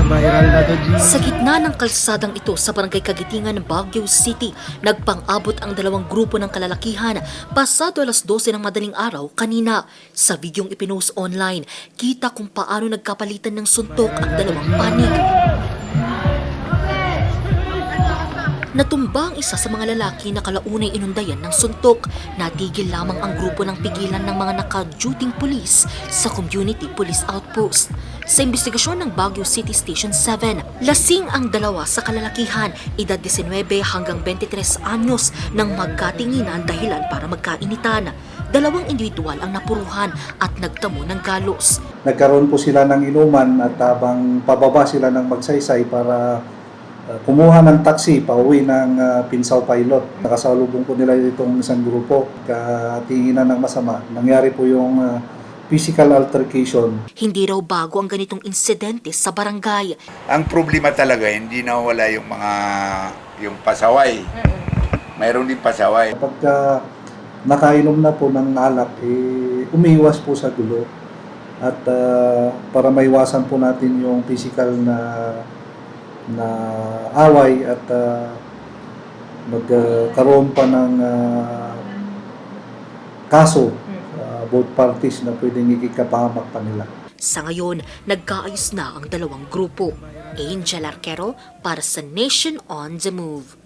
viral na to, G. Sa gitna ng kalsadang ito sa barangay Kagitingan, Baguio City, nagpang-abot ang dalawang grupo ng kalalakihan pasado alas 12 ng madaling araw kanina. Sa videong ipinost online, kita kung paano nagkapalitan ng suntok ang dalawang panig. Natumba ang isa sa mga lalaki na kalaunay inundayan ng suntok. Natigil lamang ang grupo ng pigilan ng mga naka-duting pulis sa Community Police Outpost. Sa investigasyon ng Baguio City Station 7, lasing ang dalawa sa kalalakihan, edad 19 hanggang 23 anyos nang magkatinginan dahilan para magkainitan. Dalawang individual ang napuruhan at nagtamo ng galos. Nagkaroon po sila ng inuman at habang pababa sila ng magsaysay para kumuha ng taxi pauwi ng Pinsaw Pilot. Nakasalubong po nila itong isang grupo. Katinginan ng masama. Nangyari po yung physical altercation. Hindi raw bago ang ganitong insidente sa barangay. Ang problema talaga, hindi nawala yung pasaway. Mayroon din pasaway. Kapag nakainom na po ng alak, umiiwas po sa gulo. At para maiwasan po natin yung physical na away at magkaroon pa ng kaso both parties na pwedeng ikikapahamak pa nila. Sa ngayon, nagkaayos na ang dalawang grupo. Angel Arquero para sa Nation on the Move.